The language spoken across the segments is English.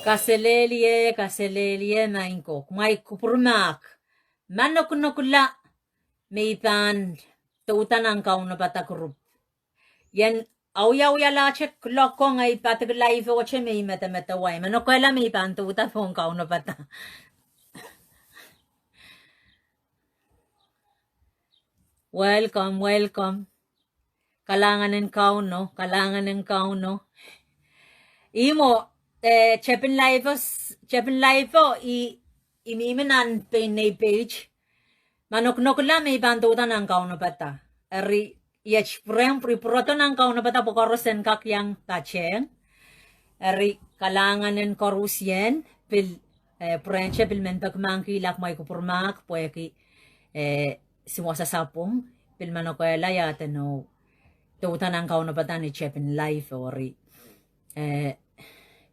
Kaselelie mainko. Mai kupurmak. Manokula may pan tutan ang KAUN-O patakurup. Yan auya lachek lokong ay pataglay fo che may meta-way. Manokwela may pan tutan fong KAUN-O pata. Welcome. Kalangan ng KAUN-O. Imo, Chepin live imimenan pinay page. Manoknokla may bantutan ng KAUN-O pata. Eri yech priproto ng KAUN-O pata pokorosen kakyang tacheng. Eri kalangan ng korusyen pil prenche pil menpagmangkilak may kupurmak pweki siwasasapong pil manokwela yate no tutan ng KAUN-O pata ni Chepin live ori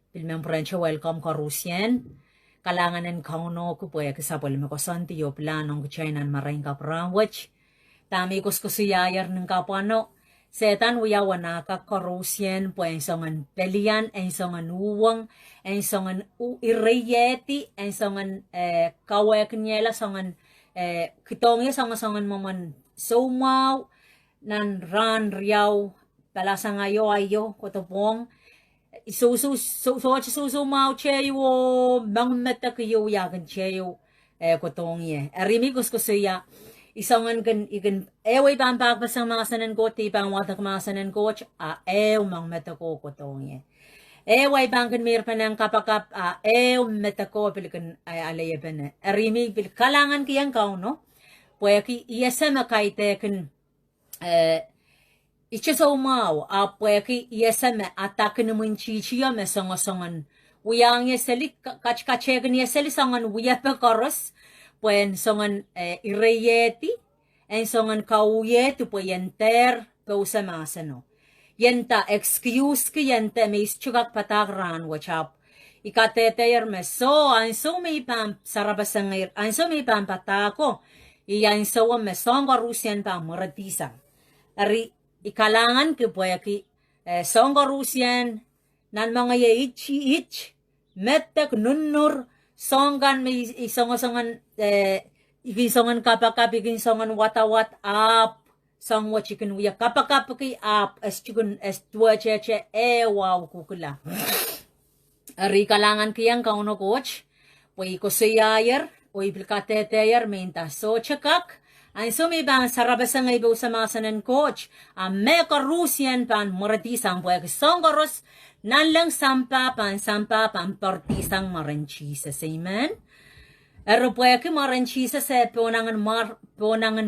pilmen prenche welcome korusyen kalangan ng KAUN-O ko po kasapol me kosanti yo planong China maring kaprawach tami kuskusiyayar ng kapano setan uyawana ka korusyen po ang songan pelian ang songan uwang ang songan ireyeti ang songan kaweknyela songan kitongya songan moman somaw nan ran riyaw palasang ayo kotopong susu mau cheyo bang meta kayo yagan cheyo kotong ye arimigos ko siya isongan kan ikan ewe bang pasang mga sanan ko tipang watak mga sanan ko mang meta ko kotong ye ewe bang kan mir panang kapakap meta ko pilikan ay alaya pene arimig pil kalangan kiyang KAUN-O pweki iyasama kaite kan Ichiso mau pweki yeseme atakin munchichiya me songan uyang yeseli kachkachegan yeseli songan uyape koros pwehn songan ireyeti en songan kauyeti pwehn dehr pwesa masano yenta excuse ki yenta me ischugak patagran wachap ikateteyer me so ahnsou me pam sarabasangir ahnsou me pam patako iahnsou me songa rusian pam muratisa ari ikalangan ke pweki songa rusian nan mga ich metek nunnur songan me isongan igisongan kapakap igisongan watawat up songwa chicken wiya kapakap ki up as chicken as tua cheche wow kukula ari kalangan kiyang KAUN-O coach pwei ko siyayer o ipilkateteyer menta so chekak ahnsou may bang sarabasang ibaw sa mga sanan coach me korusyen pan muratisang pwek songgoros nanlang sampa pan partisang maranchisa amen ero pwek maranchisa se ponangan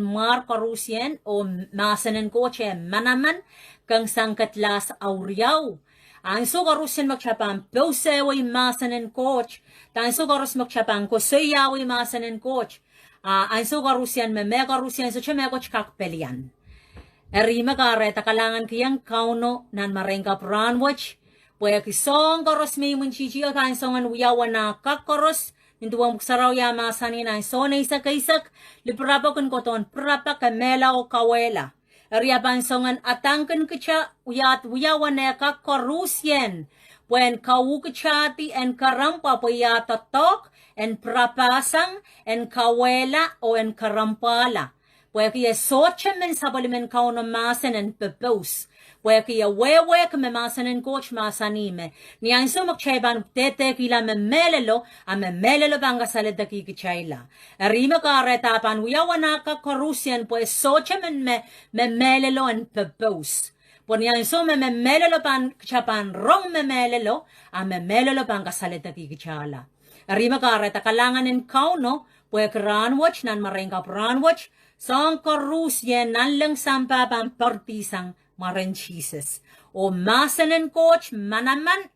mar korusyen o masanan coach manaman kang sangkatlas auryaw ahnsou korusyen magchapang pewseway masanan coach ahnsou koros magchapang ko soyaway masanan coach ahnsou karusian me karusian so cheme ko chkak pelian erima kare takalangan kiyang KAUN-O nan marengka pranwach pweki song koros me munchichiya ahnsongan uyawana kakkoros nintuwang muksaraw ya masanin ahnsou na isak liprapa kun koton prapa kamela o kawela eriya ahnsongan atangkan kecha uyawana kakkorusyen pwehn kawukachati en karampa pweyatatok en prapasang en kawela o en karampala pweki soche men sabalimen KAUN-O masan en pepos pweki wewe kame masan en coach masanime ni ahnsou magcheban tete kila memelelo banga salida kikichayla arima karetapan uyawana ka korusyen pues soche men memelelo en pepos Pon ahnsou memelelo pan chapan rong memelelo memelelo pan kasalita kikichala arima kareta kalangan ng KAUN-O pwek ranwach nan marengkap ranwach song korusyen nan lang sampa pan partisang maranchises o masanen coach manaman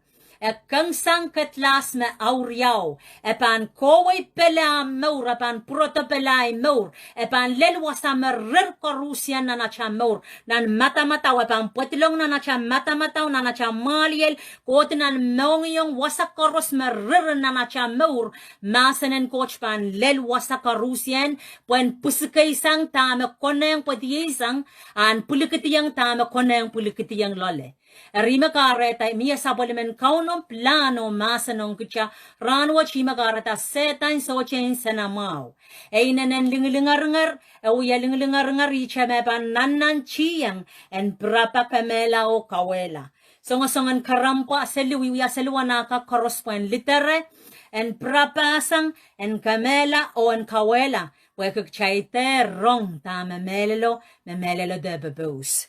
kang sangkatlas me auryaw pan koway pela Mour pan protopelay Mour pan lelwasa merer korusyan na nacha Mour nan matamataw pan putilong na nacha matamataw na nacha maliel kot nan mongyong wasak koros merer na nacha Mour masanen coach pan lelwasa korusyan pwen pusikay sang tama koneng pwediyesang an pulikitiyang tama koneng pulikitiyang lole Rima kareta mia sabolimen KAUN-O plano masanong kutya ranwach ima kareta setan sochen senamau. Einanen lingalingar uya lingalingar icha meban nanan chiyang en brapa pamela o kawela. Songan karampa seluwi seluanaka correspond litere en brapasang en kamela o en kawela. Wekuk chaite rong ta memelelo de bebus.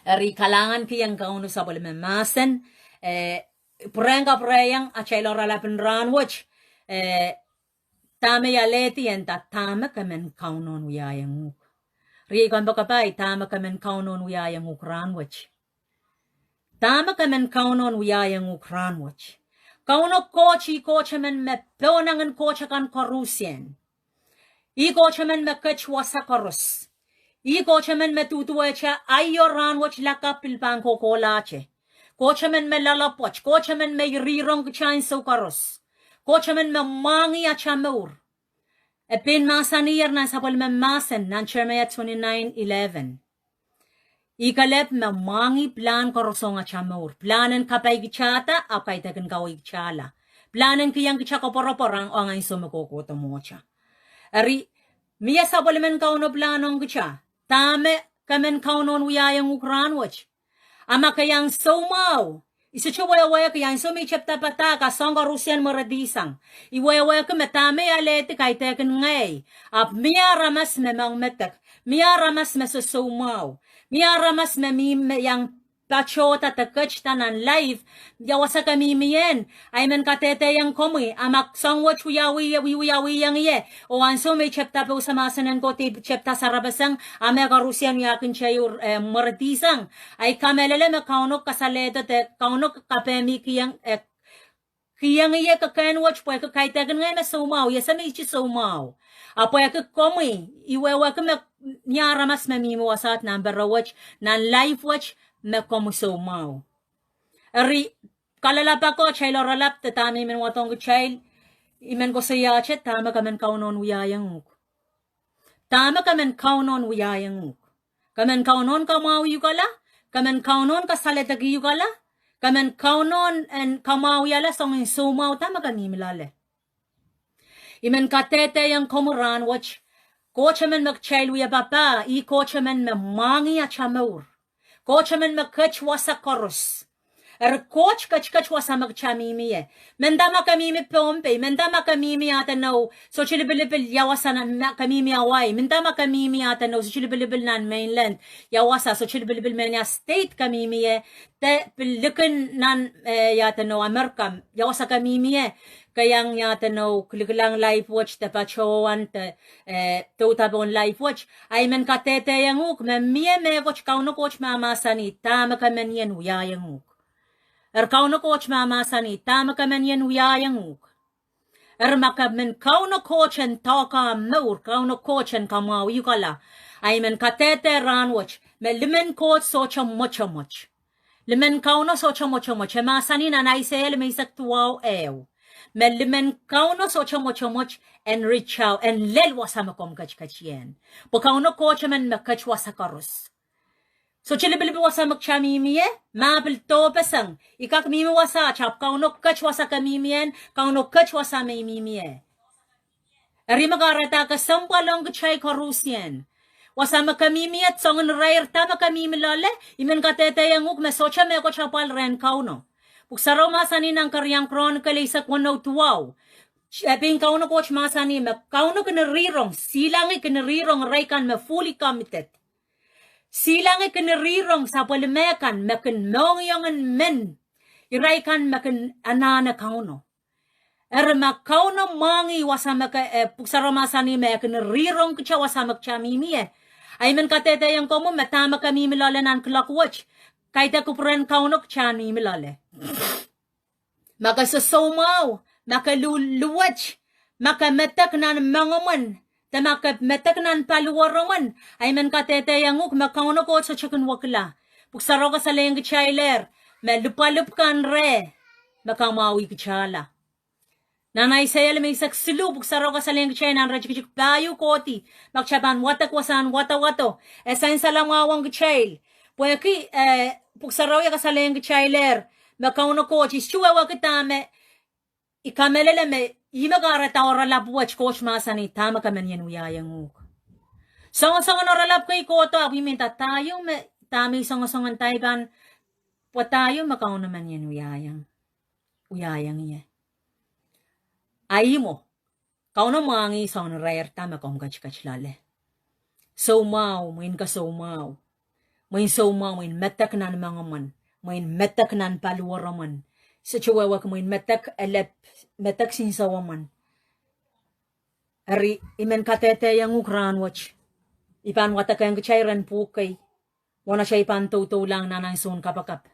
Eri kalangan kiyang KAUN-O sa bole memasen prenga preyang achailora lapen ranwach tame yaleti enta tame kamen KAUN-O uyayang uk. Ri kan bakapay tame kamen KAUN-O uyayang uk ranwach. Tame kamen KAUN-O uyayang uk ranwach. KAUN-O kochi men me plonangan kochakan korusien. I kochamen me kachwasa korus. I kochamen me tutuecha ayo ranwach laka pilpan kokolache. Kochamen me lalapoch. Kochamen me rirong chain sokaros. Kochamen me mangi acha Mour. Epin masanir na sapol me masen nan Seremaia 29:11. Ikalep me mangi plan korosong acha Mour. Planen kapaikumwailda au kaidehn kauikchala. Planen kiyang kichako poroporang o Aiseia kokohdo mocha. Ari mia sabolimen KAUN-O planong kicha. Tame kamen KAUN-O uyayang ukranwach. Ama kayang somaw. Isa waya kayang so may chapta pataka songa Rusian moradisang. Iwaya ka metame alete kaidehn ngay. Ap mia ramas memang metek. Mia ramas mesosomaw. Mia ramas memim yang pachota takach tanan live. Yawasa kami mien. Ay men katete yang Komw. Amak songwach wiyawi yang ye. O ansou may chapta po sa masanan ko ti chapta sarabasang. Ame ka Rusian yakin chayur moradisang. Ay kameleme KAUN-O kasaleto te KAUN-O kapemi kiyang ye kakenwach po kaidehn ngay na somaw. Yasa may ichi somaw. Apo Komw. Iwewa ka nyara mas memimo asat number watch nan live watch me Komw somaw. Eri kalalapa ko chailora lap te tami men watong chail imen ko sayache tama kamen KAUN-O uyayang uk. Tama kamen KAUN-O uyayang uk. Kamen KAUN-O Komw yukala, kamen KAUN-O kasaletagi yukala, kamen KAUN-O en kumwail song somaw tama kami milale. Imen katete yang komuran watch kochamen magchail uya papa I kochamen me mangi acha Mour. Kochamen me kachwasa korus. Koch kachwasa magchamimiye. Mendama kamimi pompe, mendama kamimi atanaw. So chilibilibil yawasa na kamimi away. Mendama kamimi atanaw. So chilibilibil nan mainland. Yawasa so chilibilibil menya state kamimiye. Te pilikin nan yatanaw Amerika. Yawasa kamimiye. Kayang yatanaw kuliklang life watch te pachowan te tutabon life watch. Ay men katete yang uk. Memie me koch KAUN-O koch mamasani. Tama kamen yen uyayang uk. KAUN-O koch mamasani tama kamen yen uyayang uk. Makamen KAUN-O koch en taka Mour. KAUN-O koch en Komw yukala. Ay men katete ranwach. Me limen koch socha moch. Limen KAUN-O socha moch. Masani na Aiseia may saktuaw ew. Me limen KAUN-O socha moch en richaw en lel wasama kom kachyen. Po KAUN-O koch men makach wasakarus. So chilibilibi wasa magchamimiye, mabil to pesang. Ikak mimi wasa, chap KAUN-O kach wasa kamimien, KAUN-O kach wasa mimimiye. Eri magarata ka sampalong kachay korusien. Wasa makamimiyat songan rair ta makamimilale, imen katete yang uk mesocha me ko chapal ren KAUN-O. Puksaro masani ng karyang chronicle isa 102. Eping KAUN-O koch masani me KAUN-O kinarirong, silangi kinarirong raykan me fully committed. Silang kinarirong sa palimekan mekan nongyongan men iraikan mekan anana KAUN-O. KAUN-O mangi wasama ka puksaramasani mekan rirong kcha wasama kchamimi ay men katete yang Komw metama kami milale nan klakwach kaita kupren KAUN-O kchani milale. Makasasomaw makaluluwach makametak nan mangaman Tamakap metaknan paluwaraman ay men katete yang uk KAUN-O ko sa chakun wakla. Puksaro ka sa leng chailer, melupalup kan re, makamawi kachala. Nanay Aiseia may saksilu, puksaro ka sa leng chail nan rajik payu koti, magchaban watak wasan watawato, esain sa lamawang chail. Pweki puksaraw ka sa leng chailer me KAUN-O coach ischuwa wa kitame ikameleleme imagara taora labuach coach masani tama kamen yan uyayang songo noralap kay koto abiminta tayo me tami songo tayban po tayo makaon naman yan uyayang iya ayimo KAUN-O mwahngih son rare tama kong kachlale so mau muin ka so mau muin so mau muin metak nan mga man muin metak nan paluwaraman sa chihuahua muin metak elep metak sinsawaman ari imen katete yang ukran watch ipan watakang kachairan pukay wana siya ipan toto lang nanang son kapakap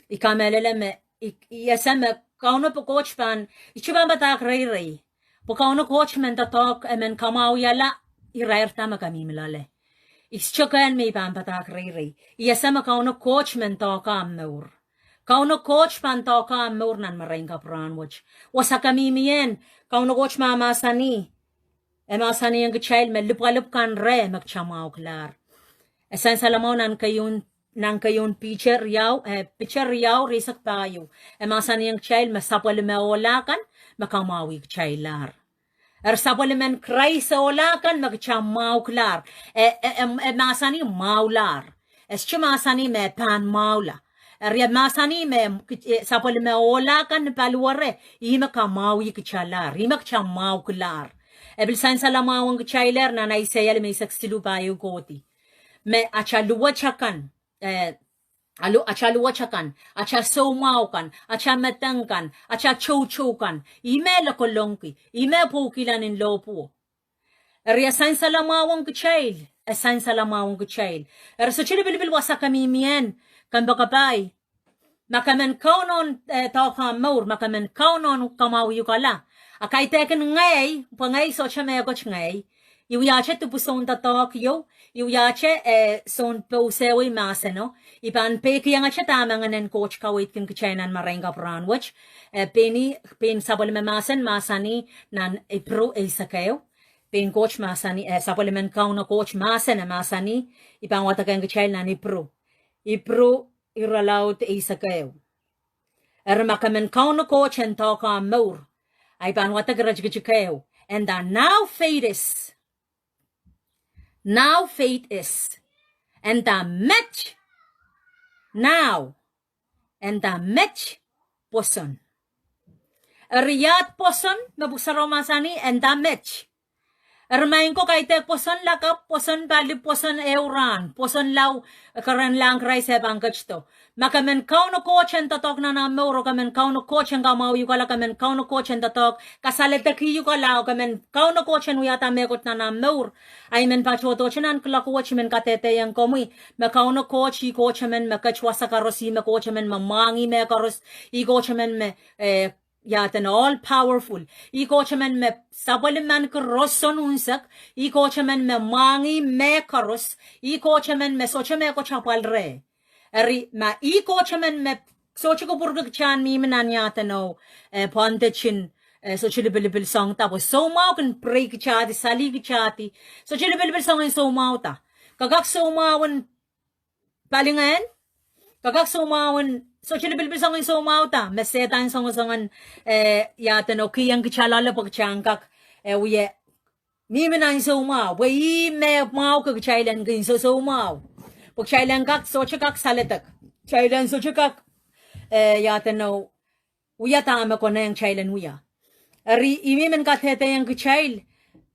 ikameleleme iyaseme KAUN-O po coach pan ichiba batak ray po KAUN-O coach men tatok emen KOMWYALLA irair tama kami milale ischokan me pan batak ray iyaseme KAUN-O coach men toka Mour KAUN-O coach pan toka Mour nan marenga pran watch wasa kami mien KAUN-O coach mama sani emasani ang child me lupalup kan re magchamaw klar esan salamaw nan kayon picture yaw risak payo emasani ang child masapwal me olakan makamawi chailar sapwal men cry sa olakan magchamaw klar emasani maular eschemasani me pan maula masani me sapwal me olakan paluare imakamawi kchalar imakchamaw klar Ebilsan salamawang chailer na Aiseia may saksilu bayo koti. Me achaluwa chakan, acha somaukan, acha metangkan, acha chochokan, ime la kolongki, ime pokilan in lopo. Riasan salamawang chail, esan salamawang chail. So chilibil wasa kami mien, kan bakabay. Makamen KAUN-O toka Mour, makamen KAUN-O kamawiyukala. Akay teken ngay, pangay so siya may agot ngay. Iuyache tu puson tatok yo, iuyache son pausewi maseno. Ipan peki yang acha tamang anen coach kawit kin kachainan marenga pranwach. Pen sabolimen masani nan ipro isakayo. Pen coach masani sabolimen KAUN-O coach masani. Ipan watakan kachail nan ipro iralaut isakayo. Makamen KAUN-O coach and toka Mour. Ay ban watagrajgajikayo. And now fate is. And the match. Now. And the match. Poson. Riyat poson. Mabusaro masani. And the match. Ermain ko kay te poson lakap. Poson bali poson euran. Poson law. Karan lang kray sa bangkach to. Makamen KAUN-O coach and tatok na Mour kamen KAUN-O coach and kamawi kala kamen KAUN-O coach and tatok kasaletaki yu kala kamen KAUN-O coach and uyata mekot na Mour ay men pachoto chinan kala coach men katete yang Komw me KAUN-O coach I coach men me kachwasa karosi me coach men mwahngih me karos I coach men me yaten all powerful I coach men me sabalim man karoson unsak I coach men me mwahngih me karos I coach men me soche me ko chapal re Eri ma I coach men me soche ko burgak chan mi menanyata no pondechin so chilibil song tapos so mau kan pray kichati sali kichati so chilibil song so mau ta kagak so mauan palingan kagak so mauan so chilibil song so mau ta mesetan songan yata no kiyang kichalala pag changkak uye mi menan so mau we me mau ka kichailan kin so mau pag chailan kak so chakak saletak chailan so chakak yata no uya tama ko na yung chailan uya Ari imi men katete yang kechail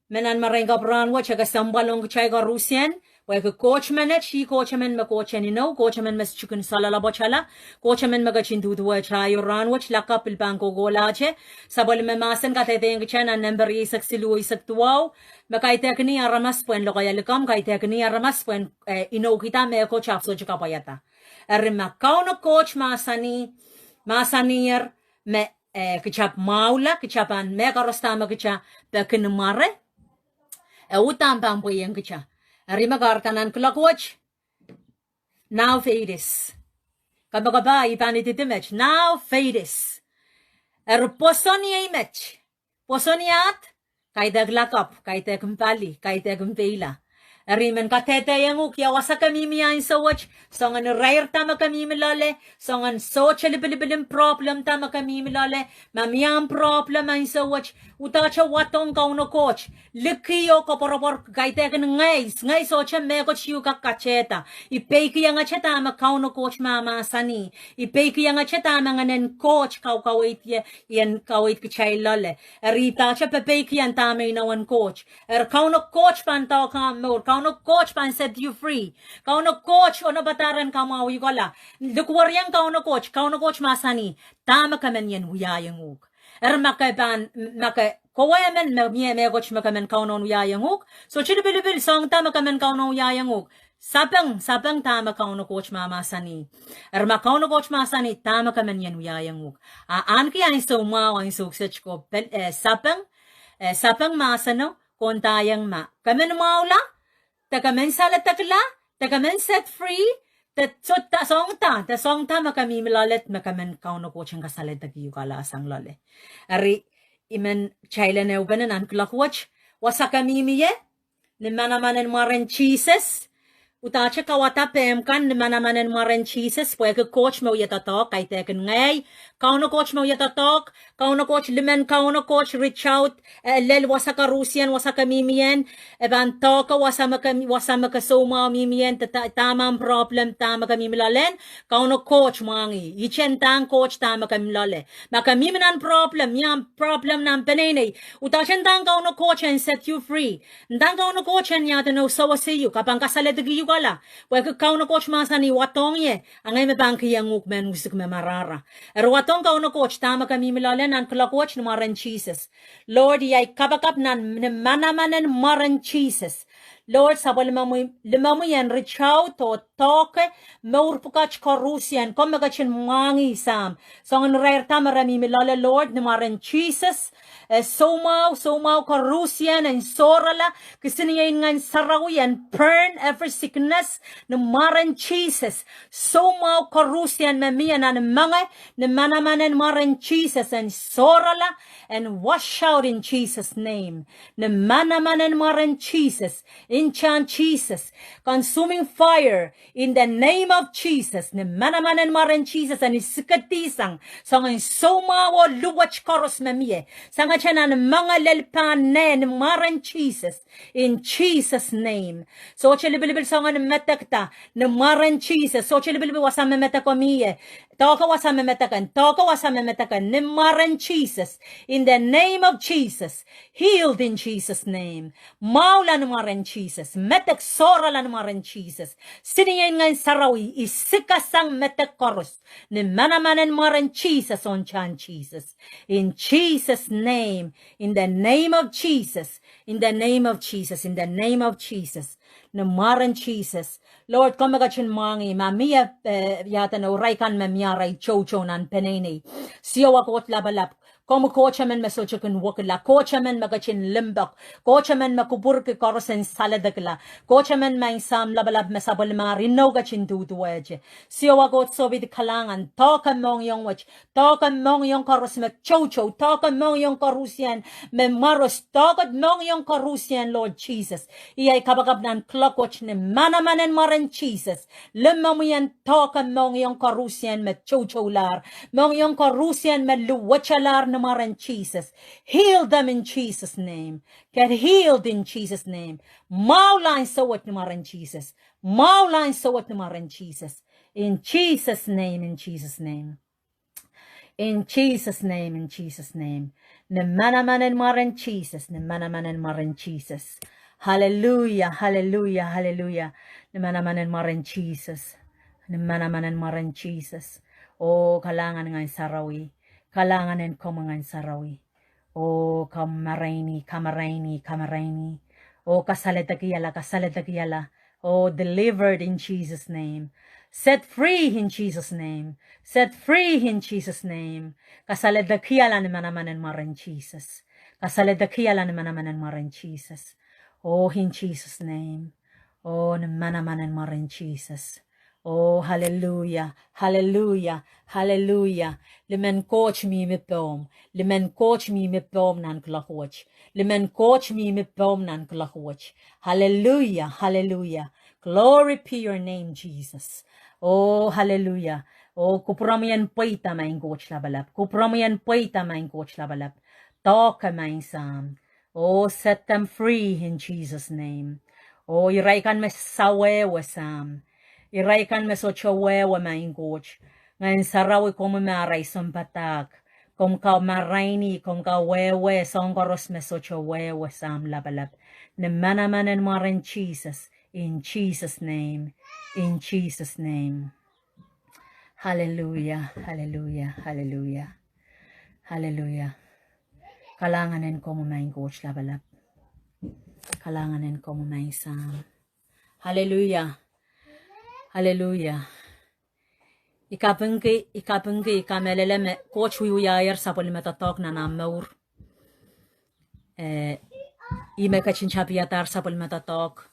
menan marenga pran wa chaga sambalong kechai ga Rusian wa ke coach menet shi coach men me coach ni no coach men mes chicken salala bochala coach men me gachin du wa chayo ran wa chlaka pil banko gola che sabol me masen katete yang kechana number isak silu isak tuaw me kaite kni aramas pwehn lokayal kam kaite kni aramas pwehn ino kita me coach afso chika payata ari ma KAUN-O coach masanier me kechap maula kechapan me karostama kecha pekin mare utam pampo yang kecha arima gartanan klakwach now fadis kabagaba ipanititimech now fadis posoni imech posoniat kaideg lakap kaideg mpali kaideg mpela Rimen katete yang ukya wasaka mimi ain so wach songan rair tama kami milale songan so chelibilibilim problem tama kami milale mamiam problem ain so wach utacha watong KAUN-O coach likiyo ko porobor kaite kan ngai so cha mego chiu ka kacheta ipeki yang acheta ma KAUN-O coach mama sani ipeki yang acheta manganen coach kawait yan kawait kichailale rita cha pepeki yan tama inawan coach KAUN-O coach pantaw ka Mour KAUN-O coach pan set you free KAUN-O coach ono bataran kamawi kola lukwar yang KAUN-O coach masani tama kamen yan uyayang uk makaban maka kowemen me coach makamen KAUN-O uyayang uk so chilibilibil song tama kamen KAUN-O uyayang uk sapang tama KAUN-O coach masani KAUN-O coach masani tama kamen yan uyayang uk an ki ainsou ainsou sech ko sapang masano kontayang ma kamen maula ta kamen salatakla ta kamen set free ta song ta makami milalet makamen KAUN-O coach ang kasalet tagiyo kala asang lale ari imen chaila ne ubanan an klakwach wasakami miye ni manamanen maren cheeses utacha kawata pemkan ni manamanen maren cheeses pwede coach mo yatatok kay teken ngay KAUN-O coach mo yatatok KAUN-O coach limen KAUN-O coach reach out lel wasaka Rusian wasaka mimien eban toka wasama kasoma mimien tamang problem tama kami milalen KAUN-O coach mangi ichen tang coach tama kami milale makamiminan problem nam penene utachen tang KAUN-O coach and set you free tang KAUN-O coach and yata no sawa siyo kapang kasalet giyu kala wek KAUN-O coach masani watong ye angay me bangki yang ukmen usik me marara watong KAUN-O coach tama kami milalen an kala coach maran cheeses Lord yay kabakap nan manamanen maran cheeses Lord sabal limamu yan reach out to talk Mour pukach korusian komagachin mwangi sam so ang rare tamarami milala Lord ni maran cheeses somaw korusian and sorala kisiniyain ngan sarawi and pwehn every sickness ni maran cheeses somaw korusian mamiya na mga ni manamanen maran cheeses and sorala and wash out in Jesus name ni manamanen maran cheeses enchant Jesus consuming fire in the name of Jesus ni manamanen maran cheeses and isikatisang so ang somaw luwet koros mamiye sanga chanan mga lelpanen maran cheeses in Jesus name so chilibilibil so ang metakta ni maran cheeses so chilibilibil wasama metakomiye Toko wasama metakan ni maran cheeses in the name of Jesus healed in Jesus name maula ni maran cheeses metek sora la ni maran cheeses siniyen ngayon sarawi isikasang metek koros ni manamanen maran cheeses on chan cheeses in Jesus name in the name of Jesus in the name of Jesus in the name of Jesus ni maran cheeses Lord, komagachin mangi, mamia yata no raikan mamiaray chocho nan penene. Siyo wakot labalap. Komu kochamen mesochukun wakila. Kochamen magachin limbak. Kochamen makuburke korosen saladakla. Kochamen maing sam labalap mesabalmari no gachin duduweje. Siyo wakot sobi di kalangan. Toka mong yung wach. Toka mong yung koros me chocho. Toka mong yung korusian me maros. Toka mong yung korusian Lord Jesus. Iyay kabagab nan klokoch ni manamanen maran Jesus. Limamuyan toka mong yung korusian me chocho lar. Mong yung korusian me luwachalar na maran Jesus. Heal them in Jesus' name. Get healed in Jesus' name. Maulain sawat na maran Jesus. Maulain sawat na maran Jesus. In Jesus' name, in Jesus' name. In Jesus' name, in Jesus' name. Na manamanan maran Jesus. Na manamanan maran Jesus. Hallelujah, hallelujah, hallelujah. Na manamanan maran Jesus. Na manamanan maran Jesus. Oh, kalangan nga sarawi. Kalanganin ko mga sarawi. O kamaraini. O kasaletagiyala. O delivered in Jesus' name. Set free in Jesus' name. Set free in Jesus' name. Kasaletagiyala naman maran Jesus. Kasaletagiyala naman maran Jesus. Oh, in Jesus' name. Oh, naman maran Jesus. Oh, hallelujah, hallelujah, hallelujah. Lemen coach me me boom. Lemen coach me me boom nan klachwatch. Lemen coach me me boom nan klachwatch. Hallelujah, hallelujah. Glory to your name, Jesus. Oh, hallelujah. Oh, kupramian poita main coach labalap. Kupramian poita main coach labalap. Talk main sam. Oh, set them free in Jesus' name. Oh, iraikan me sawe wasam. Iraikan me sochowe wa main coach. Ngayon sarawi como maray sampatak. Kung ka maraini, kung ka wewe, songkoros me sochowe wasam labalap. Ne manamanen marin Jesus. In Jesus' name. In Jesus' name. Hallelujah, hallelujah, hallelujah, hallelujah. Kalanganin ko main coach labalap. Kalanganin ko main sam. Hallelujah, hallelujah. Ikapengki, ikameleleme coach wiuyayer sapol metatok na Mour. Ime kachinchapiatar sapol metatok.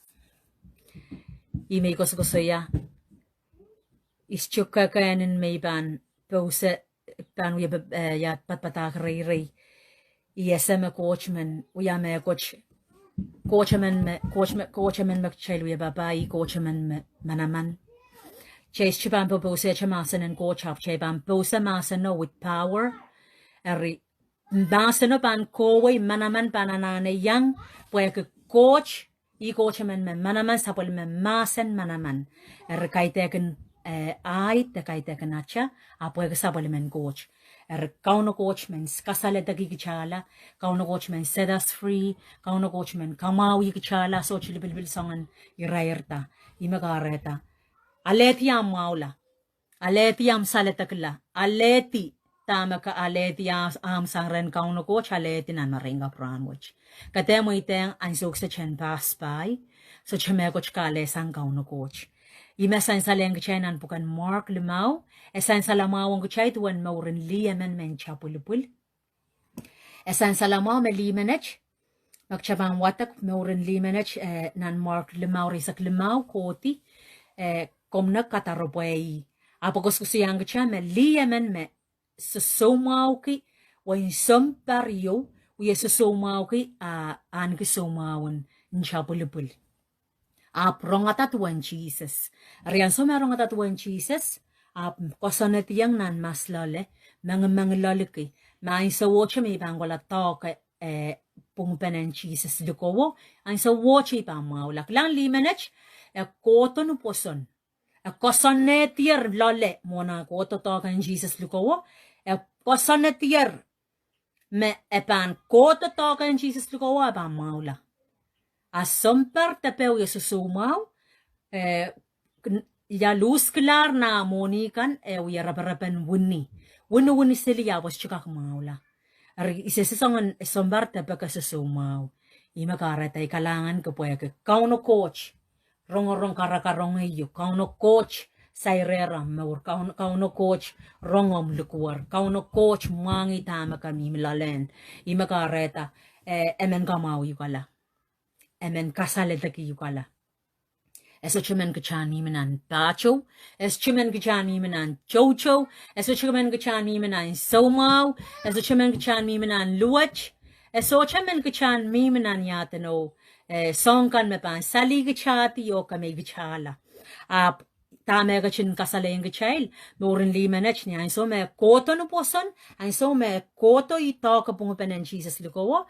Ime kosoya. Ischukka kayanin may ban pose ban we ya patpatak rei. Ieseme coachman uyame coachman me chailu ya babai coachman me manaman. Chase chiban pose chamasan and coach up chaban pose masan no with power. Eri masan ban kowe manaman bananane yang pueke coach coachman me manaman sapol me masan manaman. Eri kaiteken ai te kaiteken acha apueke sapol men coach. KAUN-O coach men kasale dagi gichala, KAUN-O coach men set us free, KAUN-O coach men Komw gichala so chilibil songan irairta, imagareta. Aleti am maula, aleti am saletakla, aleti tamaka aleti am sangren KAUN-O coach, aleti nan maringa pranwich. Katemo iteng ansou sa chen pass by, so cheme coach kale sang KAUN-O coach. Ima san saleng chenan pukan Mark limau, esan salamawang gchay tuan Mourin liamen men chapulupul. Esan salamaw me limenech, magchabang watak Mourin limenech nan Mark limau risak limau koti, komna katarobay. Apagos ko siyang gchay me liamen me susumawki, wain somparyo, uya susumawki an kisumawon nchapulupul. Rongatatuan Jesus. Riyan so merong atatuan Jesus. Kosanetiyang nan maslale. Mga lalaki. Main sa watch may bangola talk pumpenan Jesus lukowo. Ang sa watch ipang maulak. Lang limanech. Koto no poson. Kosanetiyar lale. Mona koto talkan Jesus lukowo. Kosanetiyar. Me epan koto talkan Jesus lukowo ipang maulak. Asomper tapeu ya susumaw ya luz klar na monikan ya rapan wuni siliya was chukak maula ari isesongan somber tapeu ka susumaw imakaratay kalangan ko po ke KAUN-O coach rong karakarong iyo KAUN-O coach sairera Mour KAUN-O coach rongom lukwar KAUN-O coach mangi tama kami milalen imakareta emen kamaw yukala Emen kasale daki yukala. Eso chumen gachani menan bacho. Es chumen gachani menan chocho. Eso chumen gachani menan somaw. Eso chumen gachani menan luwet. Eso chumen gachani menan yatano. Songkan me pan sali gachati o kame gachala. Dahme gachin kasale yung gachail. Mourin limanech ni so me koto no poson. So me koto ito kapungupen Jesus lukowo.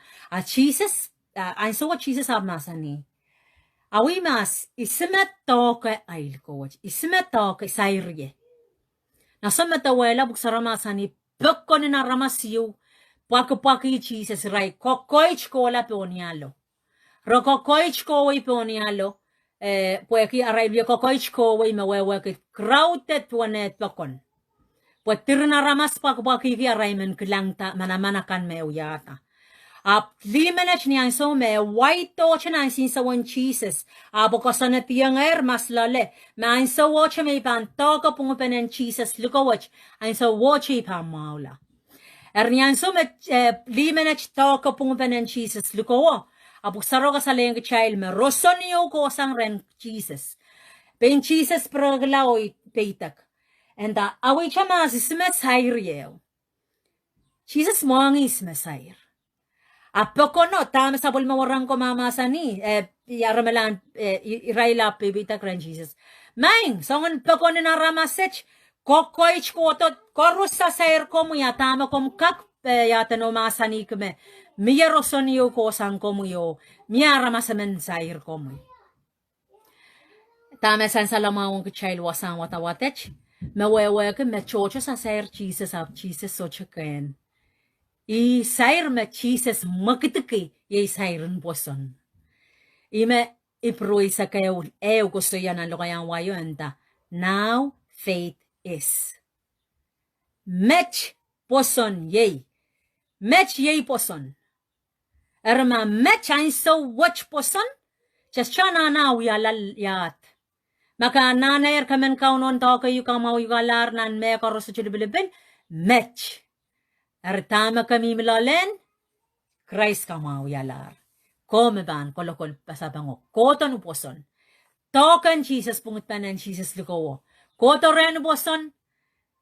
Jesus ansou what Jesus abmasani. Awi mas isimet toke ail coach. Isimet toke sairye. Na sametawela buksaramasani pekon na ramasiu. Paki Jesus rai kokoich kola ponialo. Rokokoich kowe ponialo. Pueki araibia kokoich kowe mewewe ke krautet wanet pekon. Puetirna ramas paki araimen klangta manamanakan me uyata. Limanech ni ansou me white toche na sin sa wan Jesus. Kosanet yang mas lale. Ma ansou watch me pan toka pungupenen Jesus. Luko watch. Ansou watch pan maula. Ni ansou me limanech toka pungupenen Jesus. Luko wo. Saroga sa leng child me rosonio ko sang ren Jesus. Ben Jesus perglaoi peitak. En da awi chama sismet sairiel. Jesus mwahngih smesair. Ahpw no tama sabol mawarang ko mama sani yaramalan iraila peitak ran Jesus. Maing songon pekon na ramasech kokkoich kotot korusa sair komu ya tama kom kak ya tano masani keme miyerosonio ko sang komu yo miyara masamen sair komu. Tama san salamawon kchail wasan watawatech. Mwahuki me chocho sa sair Jesus ab Jesus so chakain. I sair me Jesus makitiki ye sairin boson. Ime iproi sa kayo gusto yan ang lokayang wayo enta. Now faith is. Mech boson ye. Mech ye boson. Erma mech ainsou watch boson. Just chana na uyalal yat. Maka nanayer kamen KAUN-O toka yu Komw yugalar nan me karosu chilibilibin mech. Tama kami milalen Christ Komw yalar. Komeban kolokol pasabango. Koto no poson. Tokan Jesus pungut panan Jesus lukowo. Koto ren poson.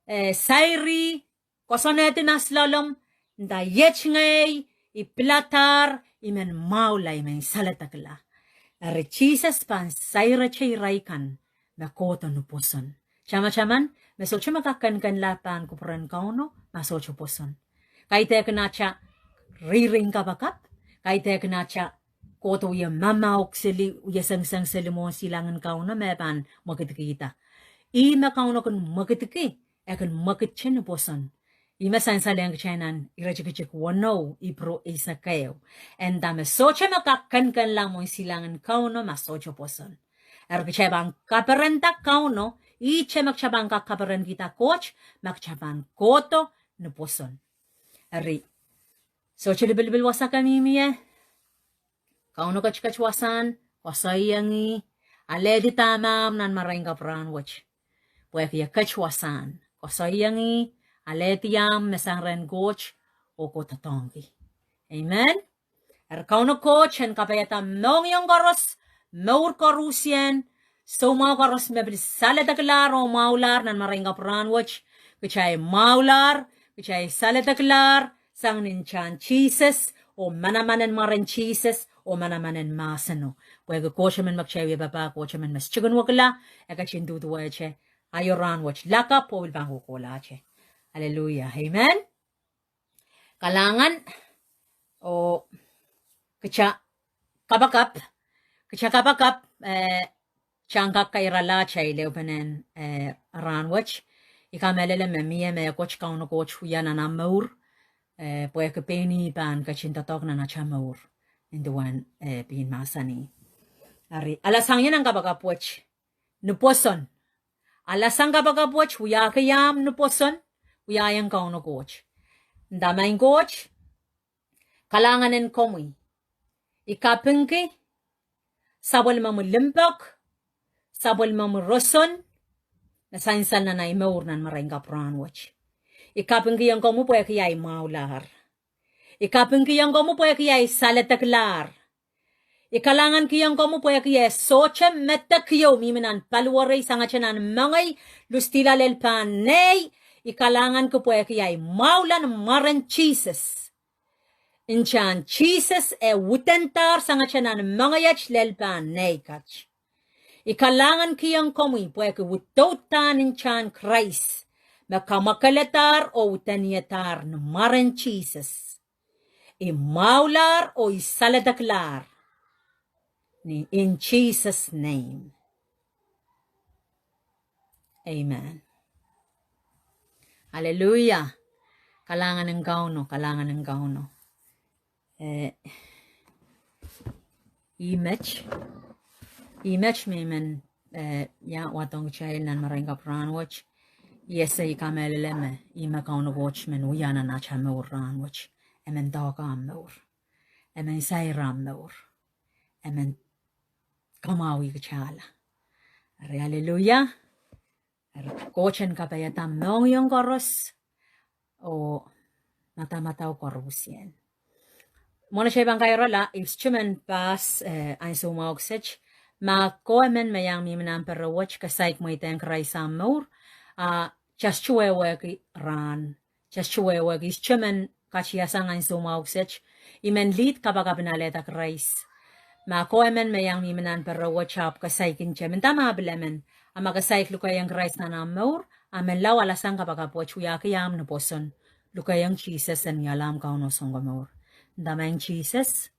Sairi kosonete naslalom. Nda yechngay. Iplatar. Imen maulay men salatakla. Are Jesus pan saira chayraikan. Na koto no poson. Chama-chaman, mesocho makakan lapan kupuran KAUN-O, masocho poson. Kaite kenacha riring kapakap, kaite kenacha koto ya mamaok sili uya sang sili mo silangan KAUN-O mepan makikita. Ima KAUN-O kun makitiki, akan makitchen no poson. Ima sansalang chanan irachikachik wano ipro isa kayo. And dame socho makakan lamon silangan KAUN-O masocho poson. Erkechabang kaparenta KAUN-O, iche magchabang kakaparan kita coach, magchabang koto no poson. Ari, so chilibilbil wasa kami miye. KAUN-O kachkachwasan, koasoandien, aledi tamam nan maring kapran wach. Pwehn kachwasan, koasoandien, aledi yam mesang ren coach, o kotatongi. Amen. KAUN-O coach en kapayatam nong yung koros, Mour korusien, so mau koros meblis salataklar o maular nan maringa pranwach, kachay maular, kachay salataklar, sang ninchan Jesus, o manamanen marin Jesus, o manamanen masano. Pwede kochaman magchay baba, kochaman mas chigun wakla, ekachin duduwache, ayoran wach laka po wilbang kukulache. Hallelujah. Amen. Kalangan, o kacha kabakap, Kachakapakap, changkak kairala chay leopanen ranwach. Lemeleme miye me coach KAUN-O coach huyan na Mour. Pwede peni pan kachintatok na nacha Mour. Induan pin masani. Ari, alasang yan ang kabakapwach. Nuposon. Alasang kabakapwach, huyakayam nuposon. Huyayang KAUN-O coach. Dahme coach. Kalanganen Komw. Ikapengke. Sabol mamu limpok, sabol mamu roson, na sainsan na Mour nan marenga pranwach. Ikapeng kiyang Komw pwede kiyay maular. Ikapeng kiyang Komw pwede kiyay salataklar. Ikalangan kiyang Komw pwede kiyay soche metakiyo miminan palwaray sangachanan mangay lustila lelpanay. Ikalangan ko pwede kiyay maulan maran Jesus. Inchan Jesus wutentar sangachanan mangayach lelpan neikach. Ikalangan kiyang Komw pwede wutotan inchan Christ. Makamakalatar o wutaniyatar na maran Jesus. Imaular o isaladaklar. In Jesus' name. Amen. Hallelujah. Kalangan ng KAUN-O, kalangan ng KAUN-O. Image memen ya watong child nan marenga pranwach. Aiseia lemeleme ima KAUN-O watchman uyana na cha Mour ranwach. Emen daga Mour. Emen saira Mour. Emen kamawi kachala. Hallelujah. Kochen kapayatam nong yung koros o matamataw korusien. Mona siya bang kayo rola, if chumen pas ainsou mauksech, Ma koemen mayang mimenan perawach kasaik mo iteng kray sa Mour. Just chuewegi ran. Just chuewegi ischumen kachiasang ainsou mauksech. Imen lead kabagabinaleta krais. Ma koemen mayang mimenan perawach ap kasaikin chemen tama bilemen. Ama kasaik lukayang krais na Mour. Amen law alasang kabagapwach uyakiyam na poson. Lukayang Jesus en yalam KAUN-O Mour. Damang Jesus.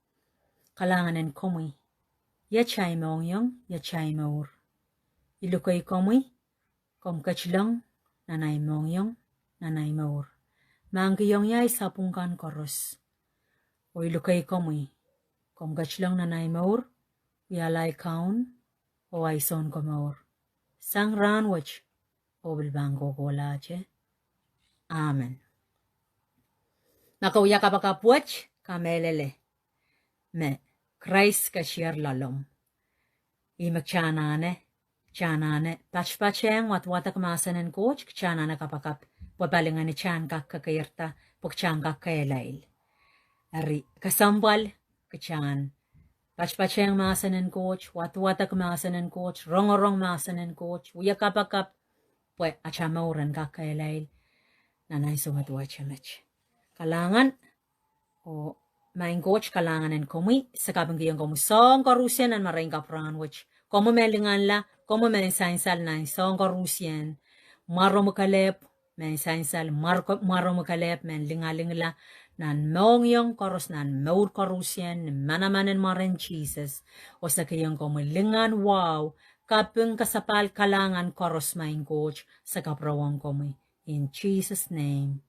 Kalanganen Komw. Yachay mongyong, yachay Mour. Ilukay Komw. Komkachlang, nanay mongyong, nanay Mour. Manggiyong yay sapungkan koros. O ilukay Komw. Komkachlang nanay Mour. Yalay KAUN, o aison ko Mour. Sang ranwach. O bilbangko ko lache. Amen. Nakauya kapakapwach, kamelele. Me, Christ kashir lalom. Imak chanane, pachpacheng watwatak masanen coach, chanana kapakap, pabalingan ni chan kakakirta, pukchan kakailail. Ari, kasambal, kachan. Pachpacheng masanen coach, watwatak masanen coach, rongorong masanen coach, uya kapakap, pwe achamauran kakailail. Nanay sumatwachamech. Kalangan, o main coach kalanganen Komw, sakabang kiyang Komw song karusian ang maring kapran which Komw melingan la, Komw men sainsal na song karusian, maro makalep, men sainsal maro makalep, men lingaling la, nan mongyong karos nan Mour karusian, manamanen marin Jesus, o sa kiyang Komw lingan wow, kapung kasapal kalangan karos main coach, sa kaprawang Komw. In Jesus' name,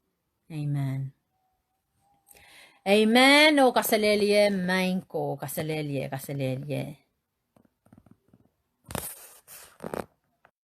amen. Amen. O kasalelye, main ko, kasalelye.